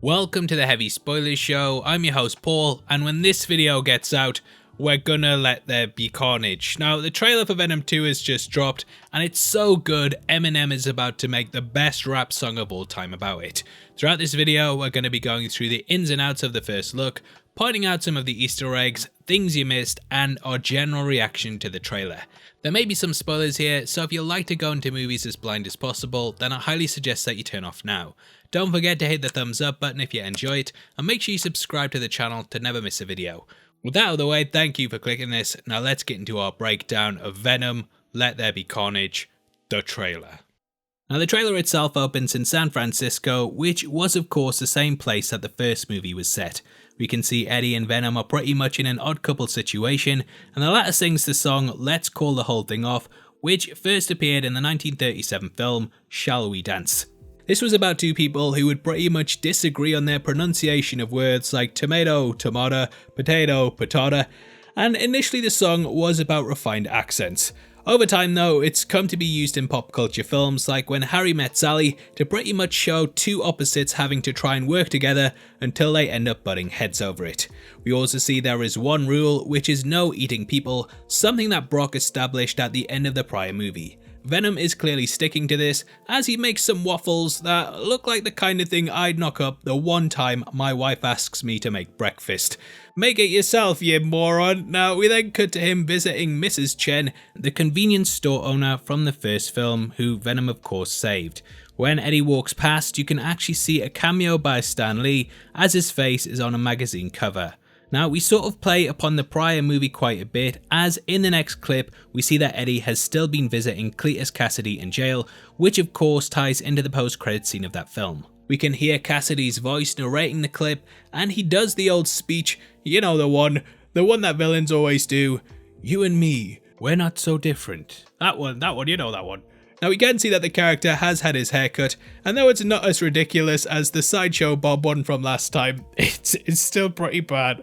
Welcome to the Heavy Spoilers Show. I'm your host Paul, and when this video gets out, we're gonna let there be carnage. Now, the trailer for Venom 2 has just dropped, and it's so good, Eminem is about to make the best rap song of all time about it. Throughout this video, we're going to be going through the ins and outs of the first look, pointing out some of the Easter eggs, things you missed, and our general reaction to the trailer. There may be some spoilers here, so if you like to go into movies as blind as possible, then I highly suggest that you turn off now. Don't forget to hit the thumbs up button if you enjoy it, and make sure you subscribe to the channel to never miss a video. With that out of the way, thank you for clicking this. Now let's get into our breakdown of Venom, Let There Be Carnage, the trailer. Now the trailer itself opens in San Francisco, which was of course the same place that the first movie was set. We can see Eddie and Venom are pretty much in an odd couple situation, and the latter sings the song Let's Call the Whole Thing Off, which first appeared in the 1937 film Shall We Dance. This was about two people who would pretty much disagree on their pronunciation of words like tomato, tomata, potato, potatoe, and initially the song was about refined accents. Over time though, it's come to be used in pop culture films like When Harry Met Sally to pretty much show two opposites having to try and work together until they end up butting heads over it. We also see there is one rule, which is no eating people, something that Brock established at the end of the prior movie. Venom is clearly sticking to this, as he makes some waffles that look like the kind of thing I'd knock up the one time my wife asks me to make breakfast. Make it yourself, you moron. Now we then cut to him visiting Mrs. Chen, the convenience store owner from the first film, who Venom of course saved. When Eddie walks past, you can actually see a cameo by Stan Lee, as his face is on a magazine cover. Now, we sort of play upon the prior movie quite a bit, as in the next clip, we see that Eddie has still been visiting Cletus Cassidy in jail, which of course ties into the post-credit scene of that film. We can hear Cassidy's voice narrating the clip, and he does the old speech, you know the one that villains always do. You and me, we're not so different. That one, you know that one. Now we can see that the character has had his hair cut, and though it's not as ridiculous as the Sideshow Bob one from last time, it's still pretty bad.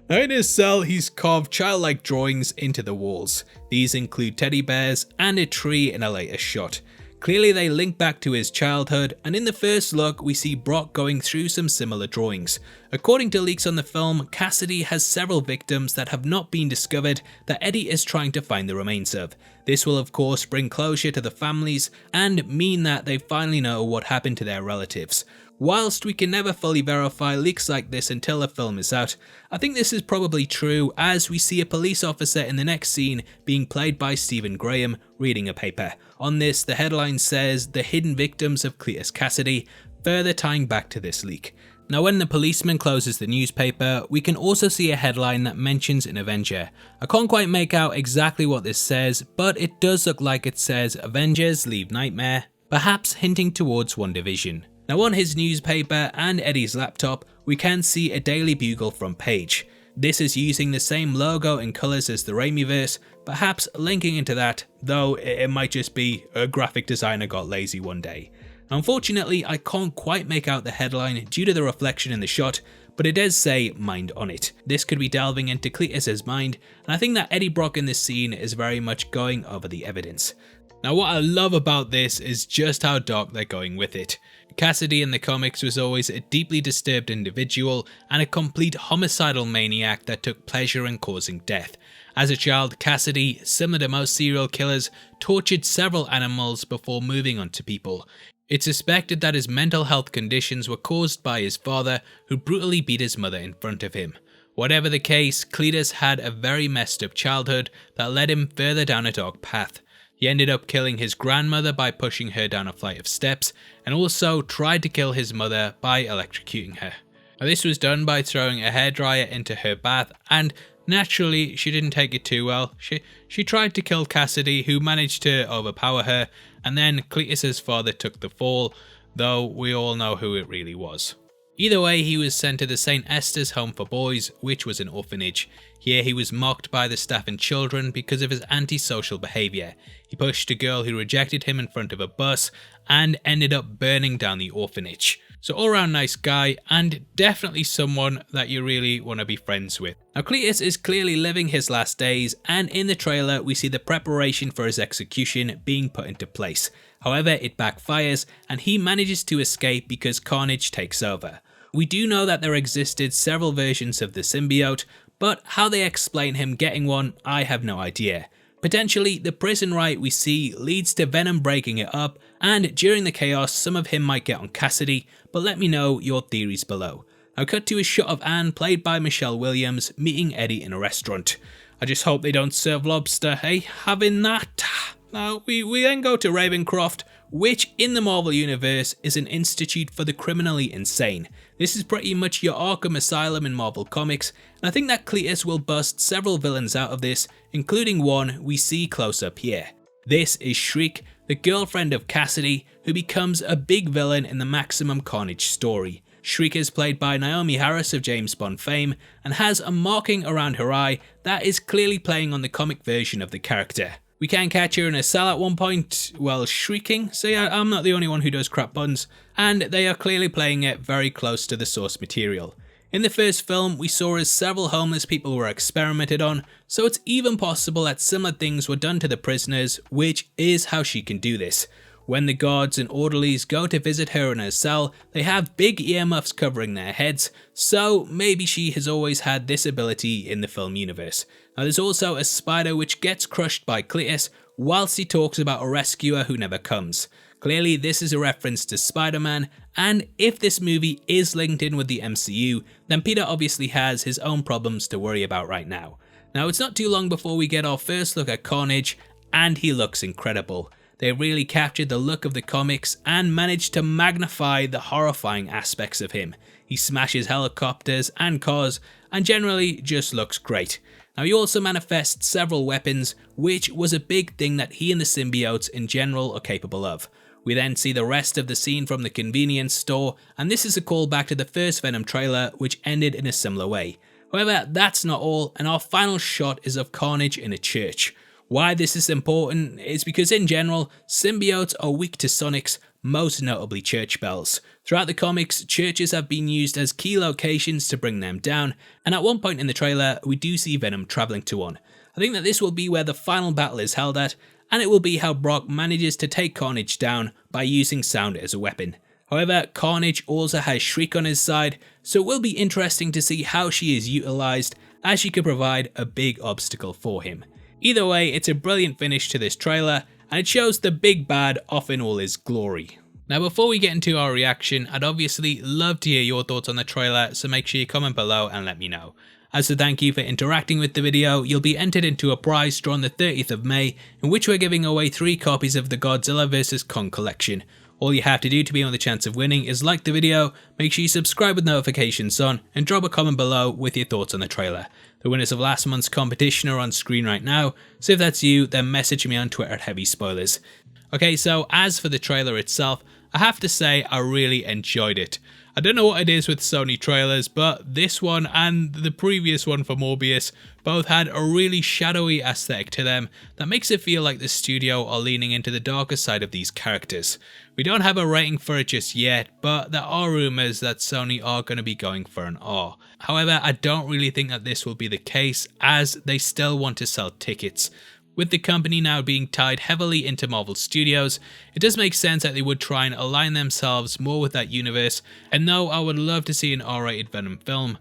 Now in his cell, he's carved childlike drawings into the walls. These include teddy bears and a tree in a later shot. Clearly they link back to his childhood, and in the first look we see Brock going through some similar drawings. According to leaks on the film, Cassidy has several victims that have not been discovered that Eddie is trying to find the remains of. This will of course bring closure to the families and mean that they finally know what happened to their relatives. Whilst we can never fully verify leaks like this until the film is out, I think this is probably true, as we see a police officer in the next scene being played by Stephen Graham reading a paper. On this, the headline says The Hidden Victims of Cletus Cassidy, further tying back to this leak. Now when the policeman closes the newspaper, we can also see a headline that mentions an Avenger. I can't quite make out exactly what this says, but it does look like it says Avengers Leave Nightmare, perhaps hinting towards WandaVision. Now on his newspaper and Eddie's laptop, we can see a Daily Bugle front page. This is using the same logo and colours as the Raimiverse, perhaps linking into that, though it might just be a graphic designer got lazy one day. Unfortunately, I can't quite make out the headline due to the reflection in the shot, but it does say Mind on it. This could be delving into Cletus's mind, and I think that Eddie Brock in this scene is very much going over the evidence. Now what I love about this is just how dark they're going with it. Cassidy in the comics was always a deeply disturbed individual and a complete homicidal maniac that took pleasure in causing death. As a child, Cassidy, similar to most serial killers, tortured several animals before moving on to people. It's suspected that his mental health conditions were caused by his father, who brutally beat his mother in front of him. Whatever the case, Cletus had a very messed up childhood that led him further down a dark path. He ended up killing his grandmother by pushing her down a flight of steps, and also tried to kill his mother by electrocuting her. Now, this was done by throwing a hairdryer into her bath, and naturally she didn't take it too well. She tried to kill Cassidy, who managed to overpower her, and then Cletus's father took the fall, though we all know who it really was. Either way, he was sent to the St. Esther's Home for Boys, which was an orphanage. Here he was mocked by the staff and children because of his antisocial behaviour. He pushed a girl who rejected him in front of a bus and ended up burning down the orphanage. So all around nice guy, and definitely someone that you really want to be friends with. Now Cletus is clearly living his last days, and in the trailer we see the preparation for his execution being put into place. However, it backfires and he manages to escape because Carnage takes over. We do know that there existed several versions of the symbiote, but how they explain him getting one, I have no idea. Potentially, the prison riot we see leads to Venom breaking it up, and during the chaos some of him might get on Cassidy, but let me know your theories below. Now cut to a shot of Anne, played by Michelle Williams, meeting Eddie in a restaurant. I just hope they don't serve lobster, hey? Having that? Now we then go to Ravencroft, which in the Marvel Universe is an institute for the criminally insane. This is pretty much your Arkham Asylum in Marvel Comics, and I think that Cletus will bust several villains out of this, including one we see close up here. This is Shriek, the girlfriend of Cassidy, who becomes a big villain in the Maximum Carnage story. Shriek is played by Naomi Harris of James Bond fame, and has a marking around her eye that is clearly playing on the comic version of the character. We can catch her in a cell at one point while shrieking, so yeah, I'm not the only one who does crap puns, and they are clearly playing it very close to the source material. In the first film, we saw as several homeless people were experimented on, so it's even possible that similar things were done to the prisoners, which is how she can do this. When the guards and orderlies go to visit her in her cell, they have big earmuffs covering their heads, so maybe she has always had this ability in the film universe. Now there's also a spider which gets crushed by Cletus whilst he talks about a rescuer who never comes. Clearly this is a reference to Spider-Man, and if this movie is linked in with the MCU, then Peter obviously has his own problems to worry about right now. Now it's not too long before we get our first look at Carnage, and he looks incredible. They really captured the look of the comics and managed to magnify the horrifying aspects of him. He smashes helicopters and cars and generally just looks great. Now he also manifests several weapons, which was a big thing that he and the symbiotes in general are capable of. We then see the rest of the scene from the convenience store, and this is a callback to the first Venom trailer, which ended in a similar way. However, that's not all, and our final shot is of Carnage in a church. Why this is important is because in general, symbiotes are weak to sonics, most notably church bells. Throughout the comics, churches have been used as key locations to bring them down, and at one point in the trailer, we do see Venom travelling to one. I think that this will be where the final battle is held at, and it will be how Brock manages to take Carnage down by using sound as a weapon. However, Carnage also has Shriek on his side, so it will be interesting to see how she is utilised, as she could provide a big obstacle for him. Either way, it's a brilliant finish to this trailer, and it shows the big bad off in all his glory. Now before we get into our reaction, I'd obviously love to hear your thoughts on the trailer, so make sure you comment below and let me know. As a thank you for interacting with the video, you'll be entered into a prize drawn the 30th of May, in which we're giving away 3 copies of the Godzilla vs. Kong collection. All you have to do to be on the chance of winning is like the video, make sure you subscribe with notifications on, and drop a comment below with your thoughts on the trailer. The winners of last month's competition are on screen right now, so if that's you, then message me on Twitter at HeavySpoilers. Okay, so as for the trailer itself, I have to say I really enjoyed it. I don't know what it is with Sony trailers, but this one and the previous one for Morbius both had a really shadowy aesthetic to them that makes it feel like the studio are leaning into the darker side of these characters. We don't have a rating for it just yet, but there are rumours that Sony are going to be going for an R. However, I don't really think that this will be the case, as they still want to sell tickets. With the company now being tied heavily into Marvel Studios, it does make sense that they would try and align themselves more with that universe, and though I would love to see an R-rated Venom film,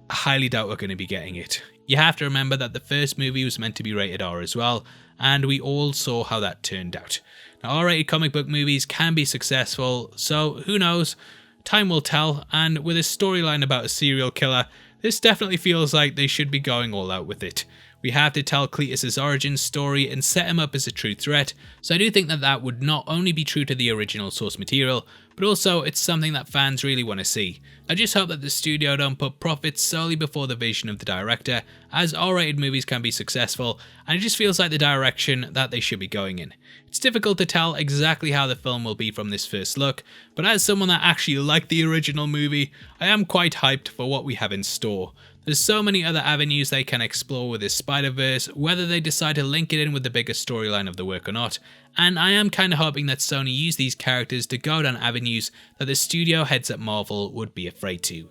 I highly doubt we're going to be getting it. You have to remember that the first movie was meant to be rated R as well, and we all saw how that turned out. Now, R-rated comic book movies can be successful, so who knows, time will tell, and with a storyline about a serial killer, this definitely feels like they should be going all out with it. We have to tell Cletus' origin story and set him up as a true threat, so I do think that that would not only be true to the original source material, but also it's something that fans really want to see. I just hope that the studio don't put profits solely before the vision of the director, as R-rated movies can be successful, and it just feels like the direction that they should be going in. It's difficult to tell exactly how the film will be from this first look, but as someone that actually liked the original movie, I am quite hyped for what we have in store. There's so many other avenues they can explore with this Spider-Verse, whether they decide to link it in with the bigger storyline of the work or not, and I am kinda hoping that Sony use these characters to go down avenues that the studio heads at Marvel would be afraid to.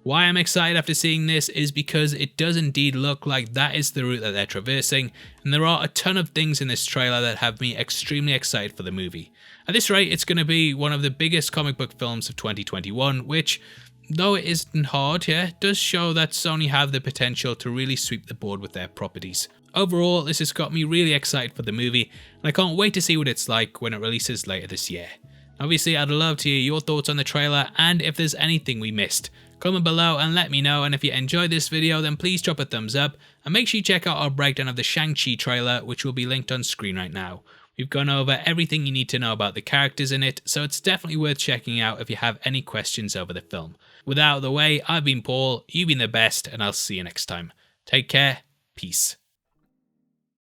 Why I'm excited after seeing this is because it does indeed look like that is the route that they're traversing, and there are a ton of things in this trailer that have me extremely excited for the movie. At this rate, it's going to be one of the biggest comic book films of 2021, which, though it isn't hard, does show that Sony have the potential to really sweep the board with their properties. Overall, this has got me really excited for the movie, and I can't wait to see what it's like when it releases later this year. Obviously, I'd love to hear your thoughts on the trailer, and if there's anything we missed. Comment below and let me know, and if you enjoyed this video then please drop a thumbs up, and make sure you check out our breakdown of the Shang-Chi trailer, which will be linked on screen right now. We've gone over everything you need to know about the characters in it, so it's definitely worth checking out if you have any questions over the film. With that out of the way, I've been Paul, you've been the best, and I'll see you next time. Take care, peace.